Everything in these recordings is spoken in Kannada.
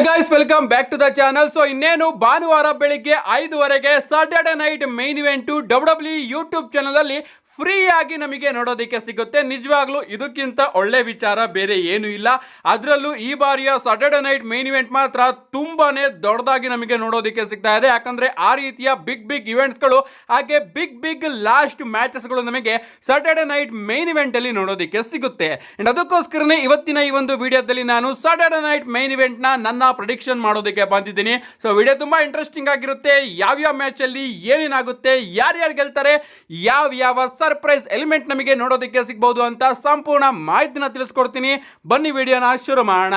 Guys welcome back to the channel. So ಇನ್ನೇನು ಭಾನುವಾರ ಬೆಳಿಗ್ಗೆ 5:15 Saturday night main event W YouTube channel ಅಲ್ಲಿ ಫ್ರೀ ಆಗಿ ನಮಗೆ ನೋಡೋದಕ್ಕೆ ಸಿಗುತ್ತೆ. ನಿಜವಾಗ್ಲೂ ಇದಕ್ಕಿಂತ ಒಳ್ಳೆ ವಿಚಾರ ಬೇರೆ ಏನು ಇಲ್ಲ. ಅದರಲ್ಲೂ ಈ ಬಾರಿಯ ಸಾಟರ್ಡೆ ನೈಟ್ ಮೈನ್ ಇವೆಂಟ್ ಮಾತ್ರ ತುಂಬಾನೇ ದೊಡ್ಡದಾಗಿ ನಮಗೆ ನೋಡೋದಕ್ಕೆ ಸಿಗ್ತಾ ಇದೆ. ಯಾಕಂದ್ರೆ ಆ ರೀತಿಯ ಬಿಗ್ ಇವೆಂಟ್ಸ್ಗಳು ಹಾಗೆ ಬಿಗ್ ಲಾಸ್ಟ್ ಮ್ಯಾಚಸ್ಗಳು ನಮಗೆ ಸಾಟರ್ಡೆ ನೈಟ್ ಮೈನ್ ಇವೆಂಟ್ ಅಲ್ಲಿ ನೋಡೋದಕ್ಕೆ ಸಿಗುತ್ತೆ. ಅಂಡ್ ಅದಕ್ಕೋಸ್ಕರನೇ ಇವತ್ತಿನ ಈ ಒಂದು ವಿಡಿಯೋದಲ್ಲಿ ನಾನು ಸಾಟರ್ಡೆ ನೈಟ್ ಮೈನ್ ಇವೆಂಟ್ ನನ್ನ ಪ್ರಿಡಿಕ್ಷನ್ ಮಾಡೋದಕ್ಕೆ ಬಂದಿದ್ದೀನಿ. ಸೊ ವಿಡಿಯೋ ತುಂಬಾ ಇಂಟ್ರೆಸ್ಟಿಂಗ್ ಆಗಿರುತ್ತೆ. ಯಾವ್ಯಾವ ಮ್ಯಾಚ್ ಅಲ್ಲಿ ಏನೇನಾಗುತ್ತೆ, ಯಾರ್ಯಾರು ಗೆಲ್ತಾರೆ, ಯಾವ ಸರ್ಪ್ರೈಸ್ ಎಲಿಮೆಂಟ್ ನಮಗೆ ನೋಡೋದಕ್ಕೆ ಸಿಗಬಹುದು ಅಂತ ಸಂಪೂರ್ಣ ಮಾಹಿತಿನ ತಿಳಿಸ್ಕೊಡ್ತೀನಿ. ಬನ್ನಿ ವಿಡಿಯೋನ ಶುರು ಮಾಡೋಣ.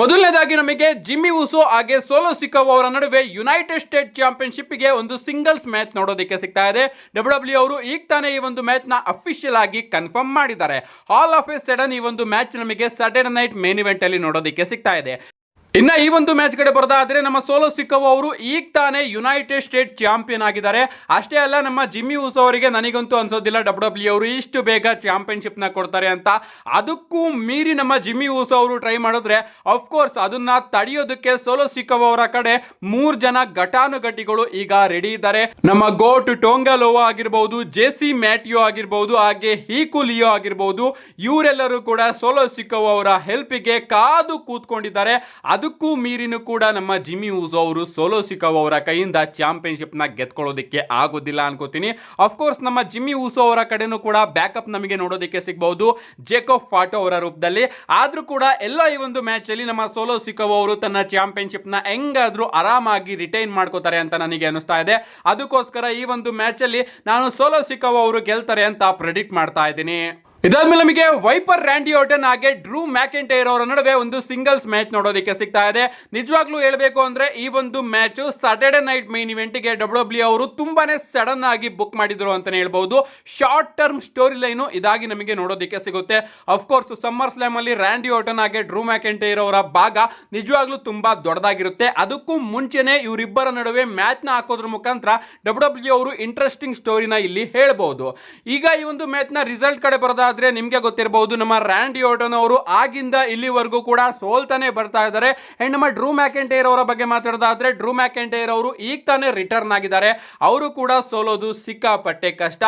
ಮೊದಲನೇದಾಗಿ ನಮಗೆ ಜಿಮ್ಮಿ ಉಸೋ ಹಾಗೆ ಸೋಲೋ ಸಿಕಾ ಅವರ ನಡುವೆ ಯುನೈಟೆಡ್ ಸ್ಟೇಟ್ ಚಾಂಪಿಯನ್ಶಿಪ್ ಗೆ ಒಂದು ಸಿಂಗಲ್ಸ್ ಮ್ಯಾಚ್ ನೋಡೋದಕ್ಕೆ ಸಿಗ್ತಾ ಇದೆ. ಡಬ್ಲ್ಯೂ ಅವರು ಈಗ ತಾನೇ ಈ ಒಂದು ಮ್ಯಾಚ್ ನ ಅಫಿಷಿಯಲ್ ಆಗಿ ಕನ್ಫರ್ಮ್ ಮಾಡಿದ್ದಾರೆ. ಆಲ್ ಆಫ್ ಎ ಸಡನ್ ಈ ಒಂದು ಮ್ಯಾಚ್ ನಮಗೆ ಸಾಟರ್ಡೆ ನೈಟ್ ಮೇನ್ ಇವೆಂಟ್ ಅಲ್ಲಿ ನೋಡೋದಕ್ಕೆ ಸಿಗ್ತಾ ಇದೆ. ಇನ್ನ ಈ ಒಂದು ಮ್ಯಾಚ್ ಕಡೆ ಬರೋದಾದ್ರೆ ನಮ್ಮ ಸೋಲೋ ಸಿಕಾ ಅವರು ಈಗ ತಾನೇ ಯುನೈಟೆಡ್ ಸ್ಟೇಟ್ ಚಾಂಪಿಯನ್ ಆಗಿದ್ದಾರೆ. ಅಷ್ಟೇ ಅಲ್ಲ, ನಮ್ಮ ಜಿಮ್ಮಿ ಉಸೋ ಅವರಿಗೆ ನನಗಂತೂ ಅನ್ಸೋದಿಲ್ಲ ಡಬ್ಲ್ಯೂ ಅವರು ಇಷ್ಟು ಬೇಗ ಚಾಂಪಿಯನ್ಶಿಪ್ ನ ಕೊಡ್ತಾರೆ ಅಂತ. ಅದಕ್ಕೂ ಮೀರಿ ನಮ್ಮ ಜಿಮ್ಮಿ ಉಸೋ ಅವರು ಟ್ರೈ ಮಾಡಿದ್ರೆ ಅಫ್ಕೋರ್ಸ್ ಅದನ್ನ ತಡೆಯೋದಕ್ಕೆ ಸೋಲೋ ಸಿಕಾ ಅವರ ಕಡೆ 3 ಜನ ಘಟಾನುಘಟಿಗಳು ಈಗ ರೆಡಿ ಇದ್ದಾರೆ. ನಮ್ಮ ಗೋಟ್ ಟೋಂಗಲೋವಾ ಆಗಿರ್ಬಹುದು, ಜೆಸಿ ಮ್ಯಾಟಿಯೋ ಆಗಿರ್ಬಹುದು, ಹಾಗೆ ಹೀಕು ಲಿಯೋ ಆಗಿರ್ಬಹುದು. ಇವರೆಲ್ಲರೂ ಕೂಡ ಸೋಲೋ ಸಿಕಾ ಅವರ ಹೆಲ್ಪಿಗೆ ಕಾದು ಕೂತ್ಕೊಂಡಿದ್ದಾರೆ. ಅದಕ್ಕೂ ಮೀರಿನೂ ಕೂಡ ನಮ್ಮ ಜಿಮ್ಮಿ ಉಸೋ ಅವರು ಸೋಲೋ ಸಿಕಾ ಅವರ ಕೈಯಿಂದ ಚಾಂಪಿಯನ್ಶಿಪ್ ನ ಗೆದ್ಕೊಳ್ಳೋದಕ್ಕೆ ಆಗೋದಿಲ್ಲ ಅನ್ಕೋತೀನಿ. ಅಫ್ಕೋರ್ಸ್ ನಮ್ಮ ಜಿಮ್ಮಿ ಉಸೋ ಅವರ ಕಡೆನೂ ಕೂಡ ಬ್ಯಾಕಪ್ ನಮಗೆ ನೋಡೋದಕ್ಕೆ ಸಿಗಬಹುದು ಜೇಕೋಬ್ ಫಾಟೋ ಅವರ ರೂಪದಲ್ಲಿ. ಆದ್ರೂ ಕೂಡ ಎಲ್ಲ ಈ ಒಂದು ಮ್ಯಾಚ್ ಅಲ್ಲಿ ನಮ್ಮ ಸೋಲೋ ಸಿಕಾ ಅವರು ತನ್ನ ಚಾಂಪಿಯನ್ಶಿಪ್ ನ ಹೆಂಗಾದ್ರೂ ಆರಾಮಾಗಿ ರಿಟೈನ್ ಮಾಡ್ಕೋತಾರೆ ಅಂತ ನನಗೆ ಅನಿಸ್ತಾ ಇದೆ. ಅದಕ್ಕೋಸ್ಕರ ಈ ಒಂದು ಮ್ಯಾಚ್ ಅಲ್ಲಿ ನಾನು ಸೋಲೋ ಸಿಕಾ ಅವರು ಗೆಲ್ತಾರೆ ಅಂತ ಪ್ರೆಡಿಕ್ಟ್ ಮಾಡ್ತಾ ಇದ್ದೀನಿ. ಇದಾದ್ಮೇಲೆ ನಮಗೆ ವೈಪರ್ ರ್ಯಾಂಡಿ ಆರ್ಟನ್ ಹಾಗೆ ಡ್ರೂ ಮ್ಯಾಕೆಂಟೈರ್ ಅವರ ನಡುವೆ ಒಂದು ಸಿಂಗಲ್ಸ್ ಮ್ಯಾಚ್ ನೋಡೋದಕ್ಕೆ ಸಿಗ್ತಾ ಇದೆ. ನಿಜವಾಗ್ಲೂ ಹೇಳಬೇಕು ಅಂದ್ರೆ ಈ ಒಂದು match Saturday night main event ಗೆ ಡಬ್ಲ್ಯೂ ಅವರು ತುಂಬಾನೇ ಸಡನ್ ಆಗಿ ಬುಕ್ ಮಾಡಿದ್ರು ಅಂತಾನೆ ಹೇಳ್ಬಹುದು. ಶಾರ್ಟ್ ಟರ್ಮ್ ಸ್ಟೋರಿ ಲೈನ್ ಇದಾಗಿ ನಮಗೆ ನೋಡೋದಕ್ಕೆ ಸಿಗುತ್ತೆ. ಅಫ್ಕೋರ್ಸ್ ಸಮ್ಮರ್ ಸ್ಲಾಮ್ ಅಲ್ಲಿ ರ್ಯಾಂಡಿ ಆರ್ಟನ್ ಹಾಗೆ ಡ್ರೂ ಮ್ಯಾಕೆಂಟೈರ್ ಅವರ ಭಾಗ ನಿಜವಾಗ್ಲೂ ತುಂಬಾ ದೊಡ್ಡದಾಗಿರುತ್ತೆ. ಅದಕ್ಕೂ ಮುಂಚೆನೆ ಇವರಿಬ್ಬರ ನಡುವೆ ಮ್ಯಾಚ್ ನ ಹಾಕೋದ್ರ ಮುಖಾಂತರ ಡಬ್ಲ್ಯೂ ಅವರು ಇಂಟ್ರೆಸ್ಟಿಂಗ್ ಸ್ಟೋರಿನ ಇಲ್ಲಿ ಹೇಳ್ಬಹುದು. ಈಗ ಈ ಒಂದು ಮ್ಯಾಚ್ ನ ರಿಸಲ್ಟ್ ಕಡೆ ಬರೋದ ನಿಮ್ಗೆ ಗೊತ್ತಿರಬಹುದು, ನಮ್ಮ ರ್ಯಾಂಡಿ ಆರ್ಟನ್ ಅವರು ಆಗಿಂದ ಇಲ್ಲಿವರೆಗೂ ಕೂಡ ಸೋಲ್ತಾನೆ ಬರ್ತಾ ಇದ್ದಾರೆ. ಅಂಡ್ ನಮ್ಮ ಡ್ರೂ ಮ್ಯಾಕೆಂಟೈರ್ ಅವರ ಬಗ್ಗೆ ಮಾತಾಡೋದಾದ್ರೆ ಡ್ರೂ ಮ್ಯಾಕೆಂಟೈರ್ ಅವರು ಈಗ ತಾನೇ ರಿಟರ್ನ್ ಆಗಿದ್ದಾರೆ. ಅವರು ಕೂಡ ಸೋಲೋದು ಸಿಕ್ಕಾಪಟ್ಟೆ ಕಷ್ಟ.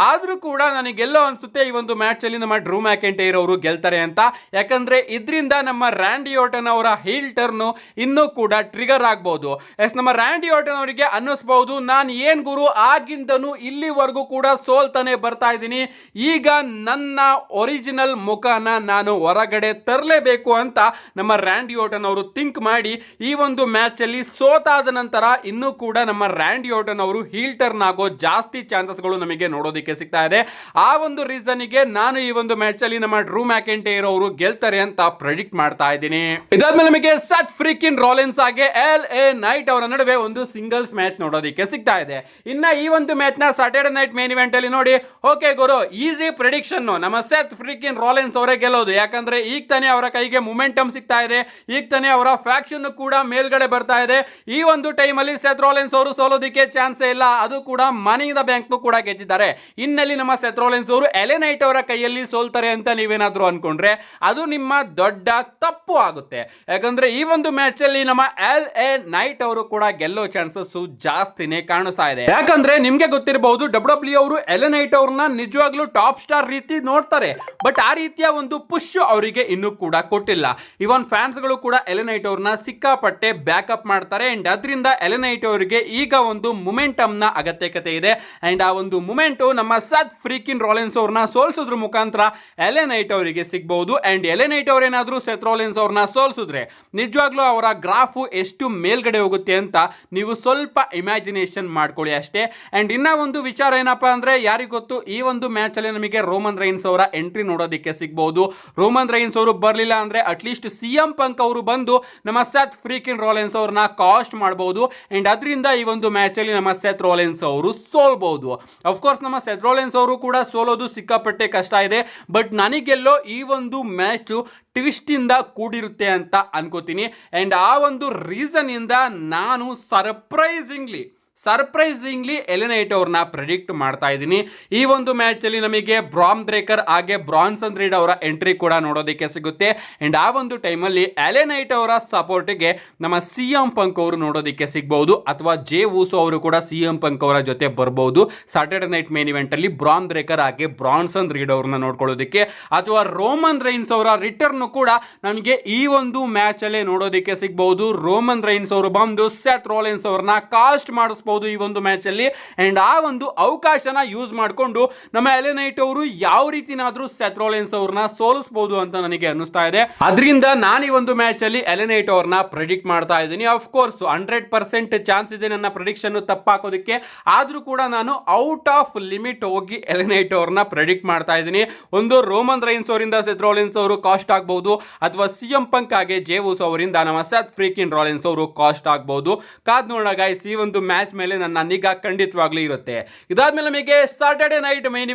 ಆದ್ರೂ ಕೂಡ ನನಗೆಲ್ಲೋ ಅನ್ಸುತ್ತೆ ಈ ಒಂದು ಮ್ಯಾಚ್ ಅಲ್ಲಿ ನಮ್ಮ ಡ್ರೂ ಮ್ಯಾಕೆಂಟೈರ್ ಅವರು ಗೆಲ್ತಾರೆ ಅಂತ. ಯಾಕಂದ್ರೆ ಇದರಿಂದ ನಮ್ಮ ರ್ಯಾಂಡಿ ಆರ್ಟನ್ ಅವರ ಹೀಲ್ ಟರ್ನ್ ಇನ್ನೂ ಕೂಡ ಟ್ರಿಗರ್ ಆಗಬಹುದು. ನಮ್ಮ ರ್ಯಾಂಡಿ ಆರ್ಟನ್ ಅವರಿಗೆ ಅನ್ನಿಸಬಹುದು, ನಾನು ಏನ್ ಗುರು ಆಗಿಂದನು ಇಲ್ಲಿವರೆಗೂ ಕೂಡ ಸೋಲ್ತಾನೆ ಬರ್ತಾ ಇದ್ದೀನಿ, ಈಗ ನನ್ನ ಒರಿಜಿನಲ್ ಮುಖನ ನಾನು ಹೊರಗಡೆ ತರಲೇಬೇಕು ಅಂತ ನಮ್ಮ ರ್ಯಾಂಡಿ ಆರ್ಟನ್ ಅವರು ಥಿಂಕ್ ಮಾಡಿ ಈ ಒಂದು ಮ್ಯಾಚ್ ಅಲ್ಲಿ ಸೋತಾದ ನಂತರ ಇನ್ನೂ ಕೂಡ ನಮ್ಮ ರ್ಯಾಂಡಿ ಆರ್ಟನ್ ಅವರು ಹೀಲ್ ಟರ್ನ್ ಆಗೋ ಜಾಸ್ತಿ ಚಾನ್ಸಸ್ಗಳು ನಮಗೆ ನೋಡೋದಕ್ಕೆ ಸಿಗ್ತಾ ಇದೆ. ಆ ಒಂದು ರೀಸನ್ಗೆ ನಾನು ಈ ಒಂದು ಮ್ಯಾಚ್ ಅಲ್ಲಿ ನಮ್ಮ ಡ್ರೂ ಮ್ಯಾಕೆಂಟೈರ್ ಅವರು ಗೆಲ್ತಾರೆ ಅಂತ ಪ್ರೆಡಿಕ್ಟ್ ಮಾಡ್ತಾ ಇದ್ದೀನಿ. ಇದಾದ್ಮೇಲೆ ನಮಗೆ ಸತ್ ಫ್ರೀಕಿನ್ ರಾಲಿನ್ಸ್ ಹಾಗೆ LA ನೈಟ್ ಅವರ ನಡುವೆ ಒಂದು ಸಿಂಗಲ್ಸ್ ಮ್ಯಾಚ್ ನೋಡೋದಕ್ಕೆ ಸಿಗ್ತಾ ಇದೆ. ಇನ್ನ ಈ ಒಂದು ಮ್ಯಾಚ್ ನ ಸಾಟರ್ಡೆ ನೈಟ್ ಮೇನ್ ಇವೆಂಟ್ ಅಲ್ಲಿ ನೋಡಿ, ಓಕೆ ಗುರು, ಈಸಿ ಪ್ರೆಡಿಕ್ಷನ್ ನಮ್ಮ ಸೆತ್ ಫ್ರೀಕಿನ್ ರಾಲಿನ್ಸ್ ಅವರೇ ಗೆಲ್ಲೋದು. ಯಾಕಂದ್ರೆ ಈಗ ತಾನೇ ಅವರ ಕೈಗೆ ಮೊಮೆಂಟಮ್ ಸಿಗ್ತಾ ಇದೆ, ಈಗ ತಾನೇ ಅವರ ಫ್ಯಾಕ್ಷನ್ ಕೂಡ ಮೇಲ್ಗಡೆ ಬರ್ತಾ ಇದೆ. ಈ ಒಂದು ಟೈಮ್ ಅಲ್ಲಿ ಸೆತ್ ರಾಲಿನ್ಸ್ ಅವರು ಸೋಲೋದಿಕ್ಕೆ ಚಾನ್ಸ್ ಇಲ್ಲ. ಅದು ಕೂಡ ಮನಿ ಇನ್ ದ ಬ್ಯಾಂಕ್ ಕೂಡ ಗೆದ್ದಿದ್ದಾರೆ. ಇನ್ನಲ್ಲಿ ನಮ್ಮ ಸೆತ್ ರಾಲಿನ್ಸ್ ಅವರು LA ನೈಟ್ ಅವರ ಕೈಯಲ್ಲಿ ಸೋಲ್ತಾರೆ ಅಂತ ನೀವೇನಾದ್ರೂ ಅನ್ಕೊಂಡ್ರೆ ಅದು ನಿಮ್ಮ ದೊಡ್ಡ ತಪ್ಪು ಆಗುತ್ತೆ. ಯಾಕಂದ್ರೆ ಈ ಒಂದು ಮ್ಯಾಚ್ ಅಲ್ಲಿ ನಮ್ಮ LA ನೈಟ್ ಅವರು ಕೂಡ ಗೆಲ್ಲೋ ಚಾನ್ಸಸ್ ಜಾಸ್ತಿನೇ ಕಾಣಿಸ್ತಾ ಇದೆ. ಯಾಕಂದ್ರೆ ನಿಮ್ಗೆ ಗೊತ್ತಿರಬಹುದು, ಡಬ್ಲ್ಯೂ ಅವರು LA ನೈಟ್ ಅವ್ರನ್ನ ನಿಜವಾಗ್ಲೂ ಟಾಪ್ ಸ್ಟಾರ್ ರೀತಿ ನೋಡ್ತಾರೆ. ಬಟ್ ಆ ರೀತಿಯ ಒಂದು ಪುಷ್ ಅವರಿಗೆ ಇನ್ನೂ ಕೂಡ ಕೊಟ್ಟಿಲ್ಲ. ಇವನ್ ಫ್ಯಾನ್ಸ್ ಗಳು ಕೂಡ LA ನೈಟ್ ಅವ್ರನ್ನ ಸಿಕ್ಕಾಪಟ್ಟೆ ಬ್ಯಾಕಪ್ ಮಾಡ್ತಾರೆ. ಅಂಡ್ ಅದರಿಂದ LA ನೈಟ್ ಅವರಿಗೆ ಈಗ ಒಂದು ಮೊಮೆಂಟಮ್ ನ ಅಗತ್ಯತೆ ಇದೆ. ಅಂಡ್ ಆ ಒಂದು ಮೊಮೆಂಟ್ ನಮ್ಮ ಸತ್ ಫ್ರೀಕಿನ್ ರಾಲಿನ್ಸ್ ಅವ್ರನ್ನ ಸೋಲ್ಸೋದ್ರ ಮುಖಾಂತರ LA ನೈಟ್ ಅವರಿಗೆ ಸಿಗಬಹುದು. ಅಂಡ್ LA ನೈಟ್ ಅವ್ರ ಏನಾದ್ರೂ ಸೆತ್ ರಾಲಿನ್ಸ್ ಅವ್ರನ್ನ ಸೋಲ್ಸಿದ್ರೆ ನಿಜವಾಗ್ಲೂ ಅವರ ಗ್ರಾಫ್ ಎಷ್ಟು ಮೇಲ್ಗಡೆ ಹೋಗುತ್ತೆ ಅಂತ ನೀವು ಸ್ವಲ್ಪ ಇಮ್ಯಾಜಿನೇಷನ್ ಮಾಡ್ಕೊಳ್ಳಿ ಅಷ್ಟೇ. ಅಂಡ್ ಇನ್ನ ಒಂದು ವಿಚಾರ ಏನಪ್ಪಾ ಅಂದ್ರೆ, ಯಾರಿಗ ಗೊತ್ತು, ಈ ಒಂದು ಮ್ಯಾಚ್ ಅಲ್ಲಿ ನಮಗೆ ರೋಮನ್ ರೈನ್ಸ್ ಅವರ ಎಂಟ್ರಿ ನೋಡೋದಕ್ಕೆ ಸಿಗಬಹುದು. ರೋಮನ್ ರೈನ್ಸ್ ಅವರು ಬರಲಿಲ್ಲ ಅಂದ್ರೆ ಅಟ್ಲೀಸ್ಟ್ CM ಪಂಕ್ ಅವರು ಬಂದು ನಮ್ಮ ಸೆತ್ ಫ್ರೀಕಿನ್ ರಾಲಿನ್ಸ್ ಅವ್ರನ್ನ ಕಾಸ್ಟ್ ಮಾಡಬಹುದು. ಅಂಡ್ ಅದರಿಂದ ಈ ಒಂದು ಮ್ಯಾಚ್ ಅಲ್ಲಿ ನಮ್ಮ ಸೆತ್ ರಾಲಿನ್ಸ್ ಅವರು ಸೋಲ್ಬಹುದು. ಅಫ್ಕೋರ್ಸ್ ನಮ್ಮ ಸೆತ್ ರಾಲಿನ್ಸ್ ಅವರು ಕೂಡ ಸೋಲೋದು ಸಿಕ್ಕಾಪಟ್ಟೆ ಕಷ್ಟ ಇದೆ. ಬಟ್ ನನಗೆಲ್ಲೋ ಈ ಒಂದು ಮ್ಯಾಚ್ ಟ್ವಿಸ್ಟ್ ಇಂದ ಕೂಡಿರುತ್ತೆ ಅಂತ ಅನ್ಕೋತೀನಿ. ಅಂಡ್ ಆ ಒಂದು ರೀಸನ್ ಇಂದ ನಾನು ಸರ್ಪ್ರೈಸಿಂಗ್ಲಿ ಸರ್ಪ್ರೈಸಿಂಗ್ಲಿ ಎಲೆ ನೈಟ್ ಅವ್ರನ್ನ ಪ್ರೆಡಿಕ್ಟ್ ಮಾಡ್ತಾ ಇದ್ದೀನಿ. ಈ ಒಂದು ಮ್ಯಾಚ್ ಅಲ್ಲಿ ನಮಗೆ ಬ್ರಾನ್ ಬ್ರೇಕರ್ ಹಾಗೆ ಬ್ರಾನ್ಸನ್ ರೀಡ್ ಅವರ ಎಂಟ್ರಿ ಕೂಡ ನೋಡೋದಕ್ಕೆ ಸಿಗುತ್ತೆ. ಅಂಡ್ ಆ ಒಂದು ಟೈಮಲ್ಲಿ ಎಲೆ ನೈಟ್ ಅವರ ಸಪೋರ್ಟ್ಗೆ ನಮ್ಮ CM ಪಂಕ್ ಅವರು ನೋಡೋದಕ್ಕೆ ಸಿಗಬಹುದು, ಅಥವಾ ಜೆ ಊಸೋ ಅವರು ಕೂಡ CM ಪಂಕ್ ಅವರ ಜೊತೆ ಬರಬಹುದು ಸಾಟರ್ಡೆ ನೈಟ್ ಮೇನ್ ಇವೆಂಟ್ ಅಲ್ಲಿ ಬ್ರಾನ್ ಬ್ರೇಕರ್ ಹಾಗೆ ಬ್ರಾನ್ಸನ್ ರೀಡ್ ಅವ್ರನ್ನ ನೋಡ್ಕೊಳ್ಳೋದಕ್ಕೆ. ಅಥವಾ ರೋಮನ್ ರೈನ್ಸ್ ಅವರ ರಿಟರ್ನ್ ಕೂಡ ನಮಗೆ ಈ ಒಂದು ಮ್ಯಾಚ್ ಅಲ್ಲೇ ನೋಡೋದಕ್ಕೆ ಸಿಗಬಹುದು. ರೋಮನ್ ರೈನ್ಸ್ ಅವರು ಬಂದು ಸೆತ್ ರೋಲೆನ್ಸ್ ಅವ್ರನ್ನ ಕಾಸ್ಟ್ ಮಾಡಿಸಬಹುದು ಈ ಒಂದು ಮ್ಯಾಚ್ ಅಲ್ಲಿ. ಅಂಡ್ ಆ ಒಂದು ಅವಕಾಶನ ಯೂಸ್ ಮಾಡಿಕೊಂಡು ನಮ್ಮ ಎಲೆ ನೈಟ್ ಅವರು ಯಾವ ರೀತಿನಾದ್ರೂ ಸೆತ್ ರೋಲೆನ್ಸ್ ಅವ್ರನ್ನ ಸೋಲಿಸಬಹುದು ಅಂತ ನನಗೆ ಅನಿಸ್ತಾ ಇದೆ. ಅದರಿಂದ ನಾನು ಈ ಒಂದು ಮ್ಯಾಚ್ ಅಲ್ಲಿ ಎಲೆ ನೈಟ್ ಅವ್ರನ್ನ ಪ್ರೆಡಿಕ್ಟ್ ಮಾಡ್ತಾ ಇದ್ದೀನಿ. ಆಫ್ ಕೋರ್ಸ್ 100% ಚಾನ್ಸ್ ಇದೆ ನನ್ನ ಪ್ರೆಡಿಕ್ಷನ್ ತಪ್ಪಾಕೋದಕ್ಕೆ, ಆದ್ರೂ ಕೂಡ ನಾನು ಔಟ್ ಆಫ್ ಲಿಮಿಟ್ ಹೋಗಿ ಎಲೆ ನೈಟ್ ಅವ್ರನ್ನ ಪ್ರೆಡಿಕ್ಟ್ ಮಾಡ್ತಾ ಇದ್ದೀನಿ. ಒಂದು ರೋಮನ್ ರೈನ್ಸ್ ಅವರಿಂದ ಸೆತ್ ರೋಲೆನ್ಸ್ ಅವರು ಕಾಸ್ಟ್ ಆಗಬಹುದು, ಅಥವಾ CM ಪಂಕ್ ಹಾಗೆ ಜೆ ಊಸೋ ಅವರಿಂದ ನಮ್ಮ ಸೆತ್ ಫ್ರೀಕಿನ್ ರೋಲೆನ್ಸ್ ಅವರು ಕಾಸ್ಟ್ ಆಗಬಹುದು. ಕಾದ್ ನೋಡೋಣ ಗೈಸ್, ಈ ಒಂದು ಮ್ಯಾಚ್ ಮೇಲೆ ನನ್ನ ನಿಗಾ ಖಂಡಿತವಾಗ್ಲೂ ಇರುತ್ತೆ. ಇದಾದ್ಮೇಲೆ ನಮಗೆ ಸಾಟರ್ಡೆ ನೈಟ್ ಮೈನ್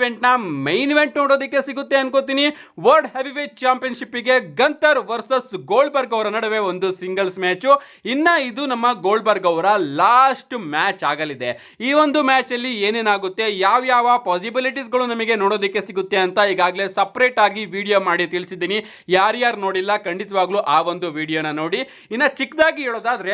ಇವೆಂಟ್ ನೋಡೋದಕ್ಕೆ ಸಿಗುತ್ತೆ ಅನ್ಕೋತೀನಿ. ವರ್ಲ್ಡ್ ಹೆವಿವೇಟ್ ಚಾಂಪಿಯನ್ಶಿಪ್ ಗೆ ಗಂತರ್ ವರ್ಸಸ್ ಗೋಲ್ಡ್ಬರ್ಗ್ ಅವರ ನಡುವೆ ಒಂದು ಸಿಂಗಲ್ಸ್ ಮ್ಯಾಚ್. ಇನ್ನ ಇದು ನಮ್ಮ ಗೋಲ್ಡ್ಬರ್ಗ್ ಅವರ ಲಾಸ್ಟ್ ಮ್ಯಾಚ್ ಆಗಲಿದೆ. ಈ ಒಂದು ಮ್ಯಾಚ್ ಅಲ್ಲಿ ಏನೇನಾಗುತ್ತೆ, ಯಾವ ಪಾಸಿಬಿಲಿಟೀಸ್ ಗಳು ನಮಗೆ ನೋಡೋದಕ್ಕೆ ಸಿಗುತ್ತೆ ಅಂತ ಈಗಾಗಲೇ ಸಪರೇಟ್ ಆಗಿ ವಿಡಿಯೋ ಮಾಡಿ ತಿಳಿಸಿದ್ದೀನಿ. ಯಾರ್ಯಾರು ನೋಡಿಲ್ಲ ಖಂಡಿತವಾಗ್ಲೂ ಆ ಒಂದು ವಿಡಿಯೋನ ನೋಡಿ. ಇನ್ನ ಚಿಕ್ಕದಾಗಿ ಹೇಳೋದಾದ್ರೆ,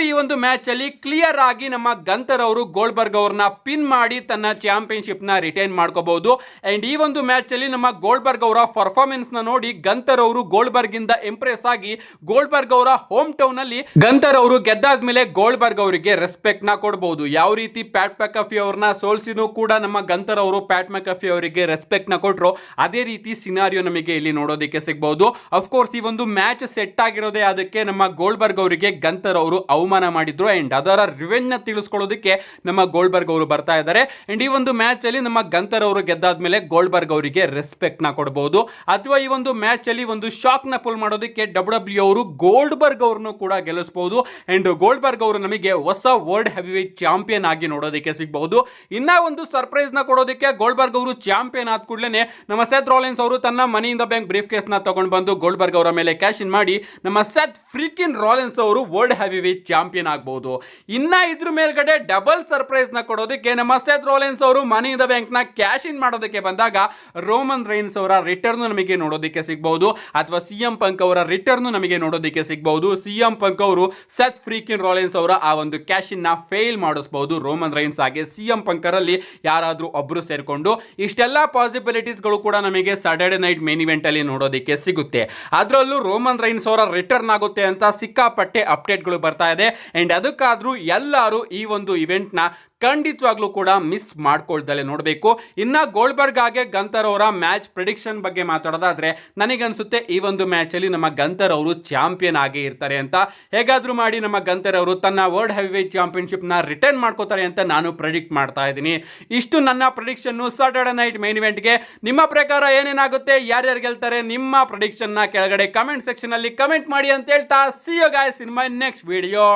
ಈ ಒಂದು ಮ್ಯಾಚ್ ಅಲ್ಲಿ ಕ್ಲಿಯರ್ ಆಗಿ ನಮ್ಮ ಗಂತರ್ ಅವರು ಗೋಲ್ಡ್ಬರ್ಗ್ ಅವ್ರನ್ನ ಪಿನ್ ಮಾಡಿ ತನ್ನ ಚಾಂಪಿಯನ್ಶಿಪ್ ನ ರಿಟೈನ್ ಮಾಡ್ಕೋಬಹುದು. ಅಂಡ್ ಈ ಒಂದು ಮ್ಯಾಚ್ ಅಲ್ಲಿ ನಮ್ಮ ಗೋಲ್ಡ್ಬರ್ಗ್ ಅವರ ಪರ್ಫಾರ್ಮೆನ್ಸ್ ನ ನೋಡಿ ಗಂತರ್ ಅವರು ಗೋಲ್ಡ್ಬರ್ಗ್ ಇಂದ ಇಂಪ್ರೆಸ್ ಆಗಿ ಗೋಲ್ಡ್ಬರ್ಗ್ ಅವರ ಹೋಮ್ ಟೌನ್ ಅಲ್ಲಿ ಗಂತರ್ ಅವರು ಗೆದ್ದಾದ್ಮೇಲೆ ಗೋಲ್ಡ್ಬರ್ಗ್ ಅವರಿಗೆ ರೆಸ್ಪೆಕ್ಟ್ ನ ಕೊಡಬಹುದು. ಯಾವ ರೀತಿ ಪ್ಯಾಟ್ ಮೆಕಫಿ ಅವ್ರನ್ನ ಸೋಲ್ಸಿನೂ ಕೂಡ ನಮ್ಮ ಗಂತರ್ ಅವರು ಪ್ಯಾಟ್ ಮೆಕಫಿ ಅವರಿಗೆ ರೆಸ್ಪೆಕ್ಟ್ ನ ಕೊಟ್ರು, ಅದೇ ರೀತಿ ಸಿನಾರಿಯೋ ನಮಗೆ ಇಲ್ಲಿ ನೋಡೋದಕ್ಕೆ ಸಿಗಬಹುದು. ಅಫ್ಕೋರ್ಸ್ ಈ ಒಂದು ಮ್ಯಾಚ್ ಸೆಟ್ ಆಗಿರೋದೇ ಅದಕ್ಕೆ ನಮ್ಮ ಗೋಲ್ಡ್ಬರ್ಗ್ ಅವರಿಗೆ ಗಂತರ್ ಅವರು ಅವಮಾನ ಮಾಡಿದ್ರು. ಅಂಡ್ ಅದರ ರಿವೆಂಜ್ ನ ತಿಳಿಸ್ಕೊಳ್ಳೋದಕ್ಕೆ ನಮ್ಮ ಗೋಲ್ಡ್ಬರ್ಗ್ ಅವರು ಬರ್ತಾ ಇದ್ದಾರೆ. ಅಂಡ್ ಈ ಒಂದು ಮ್ಯಾಚ್ ಅಲ್ಲಿ ನಮ್ಮ ಗಂತರ್ ಅವರು ಗೆದ್ದಾದ್ಮೇಲೆ ಗೋಲ್ಡ್ಬರ್ಗ್ ಅವರಿಗೆ ರೆಸ್ಪೆಕ್ಟ್ ನ ಕೊಡಬಹುದು. ಅಥವಾ ಈ ಒಂದು ಮ್ಯಾಚ್ ಅಲ್ಲಿ ಒಂದು ಶಾಕ್ ನ ಪುಲ್ ಮಾಡೋದಕ್ಕೆ WWE ಅವರು ಗೋಲ್ಡ್ಬರ್ಗ್ ಅವರನ್ನು ಕೂಡ ಗೆಲ್ಲಿಸಬಹುದು. ಅಂಡ್ ಗೋಲ್ಡ್ಬರ್ಗ್ ಅವರು ನಮಗೆ ಹೊಸ ವರ್ಲ್ಡ್ ಹೆವಿವೇಟ್ ಚಾಂಪಿಯನ್ ಆಗಿ ನೋಡೋದಕ್ಕೆ ಸಿಗಬಹುದು. ಇನ್ನ ಒಂದು ಸರ್ಪ್ರೈಸ್ ನ ಕೊಡೋದಕ್ಕೆ ಗೋಲ್ಡ್ಬರ್ಗ್ ಅವರು ಚಾಂಪಿಯನ್ ಆದ ಕೂಡಲೇ ನಮ್ಮ ಸೆತ್ ರೋಲೆನ್ಸ್ ಅವರು ತನ್ನ money in the bank briefcase ನ ತಗೊಂಡು ಬಂದು ಗೋಲ್ಡ್ಬರ್ಗ್ ಅವರ ಮೇಲೆ ಕ್ಯಾಶ್ ಇನ್ ಮಾಡಿ ನಮ್ಮ ಸೆತ್ ಫ್ರೀಕಿನ್ ರೋಲೆನ್ಸ್ ಅವರು ವರ್ಲ್ಡ್ ಹೆವಿವೇಟ್ ಚಾಂಪಿಯನ್ ಆಗಬಹುದು. ಇನ್ನ ಇದ್ರ ಮೇಲ್ಗಡೆ ಡಬಲ್ ಸರ್ಪ್ರೈಸ್ ನ ಕೊಡೋದಕ್ಕೆ ನಮ್ಮ ಸೆತ್ ರೋಲೆನ್ಸ್ ಅವರು ಮನಿ ಇನ್ ದ ಬ್ಯಾಂಕ್ ನ ಕ್ಯಾಶ್ ಇನ್ ಮಾಡೋದಕ್ಕೆ ಬಂದಾಗ ರೋಮನ್ ರೈನ್ಸ್ ಅವರ ರಿಟರ್ನ್ ನಮಗೆ ನೋಡೋದಕ್ಕೆ ಸಿಗಬಹುದು, ಅಥವಾ CM ಪಂಕ್ ಅವರ ರಿಟರ್ನ್ ನಮಗೆ ನೋಡೋದಕ್ಕೆ ಸಿಗಬಹುದು. CM ಪಂಕ್ ಅವರು ಸೆತ್ ಫ್ರೀಕಿನ್ ರೋಲೆನ್ಸ್ ಅವರ ಆ ಒಂದು ಕ್ಯಾಶ್ ಇನ್ ನ ಫೇಲ್ ಮಾಡಿಸಬಹುದು. ರೋಮನ್ ರೈನ್ಸ್ ಹಾಗೆ CM ಪಂಕರಲ್ಲಿ ಯಾರಾದ್ರೂ ಒಬ್ರು ಸೇರ್ಕೊಂಡು ಇಷ್ಟೆಲ್ಲ ಪಾಸಿಬಿಲಿಟೀಸ್ ಗಳು ಕೂಡ ನಮಗೆ ಸಾಟರ್ಡೆ ನೈಟ್ ಮೇನ್ ಇವೆಂಟ್ ಅಲ್ಲಿ ನೋಡೋದಕ್ಕೆ ಸಿಗುತ್ತೆ. ಅದರಲ್ಲೂ ರೋಮನ್ ರೈನ್ಸ್ ಅವರ ರಿಟರ್ನ್ ಆಗುತ್ತೆ ಅಂತ ಸಿಕ್ಕಾಪಟ್ಟೆ ಅಪ್ಡೇಟ್ ಗಳು ಬರ್ತಾ ಇದೆ. ಅಂಡ್ ಅದಕ್ಕಾದ್ರೂ ಎಲ್ಲರೂ ಈ ಒಂದು ಇವೆಂಟ್ ನ ಖಂಡಿತವಾಗ್ಲೂ ಕೂಡ ಮಿಸ್ ಮಾಡ್ಕೊಳ್ದಲೆ ನೋಡಬೇಕು. ಇನ್ನ ಗೋಲ್ಡ್ಬರ್ಗ್ ಹಾಗೆ ಗಂತರ್ ಅವರ ಮ್ಯಾಚ್ ಪ್ರಿಡಿಕ್ಷನ್ ಬಗ್ಗೆ ಮಾತಾಡೋದಾದ್ರೆ, ನನಗನ್ಸುತ್ತೆ ಈ ಒಂದು ಮ್ಯಾಚ್ ಅಲ್ಲಿ ನಮ್ಮ ಗಂತರ್ ಅವರು ಚಾಂಪಿಯನ್ ಆಗೇ ಇರ್ತಾರೆ ಅಂತ. ಹೇಗಾದ್ರೂ ಮಾಡಿ ನಮ್ಮ ಗಂತರ್ ಅವರು ತನ್ನ ವರ್ಲ್ಡ್ ಹೆವಿವೇಟ್ ಚಾಂಪಿಯನ್ಶಿಪ್ ನ ರಿಟರ್ನ್ ಮಾಡ್ಕೋತಾರೆ ಅಂತ ನಾನು ಪ್ರೆಡಿಕ್ಟ್ ಮಾಡ್ತಾ ಇದ್ದೀನಿ. ಇಷ್ಟು ನನ್ನ ಪ್ರಿಡಿಕ್ಷನ್ ಸಾಟರ್ಡೆ ನೈಟ್ ಮೇನ್ ಇವೆಂಟ್ಗೆ. ನಿಮ್ಮ ಪ್ರಕಾರ ಏನೇನಾಗುತ್ತೆ, ಯಾರ್ಯಾರು ಗೆಲ್ತಾರೆ, ನಿಮ್ಮ ಪ್ರಿಡಿಕ್ಷನ್ ನ ಕೆಳಗಡೆ ಕಮೆಂಟ್ ಸೆಕ್ಷನ್ ಅಲ್ಲಿ ಕಮೆಂಟ್ ಮಾಡಿ ಅಂತ ಹೇಳ್ತಾ, see you guys in my next video.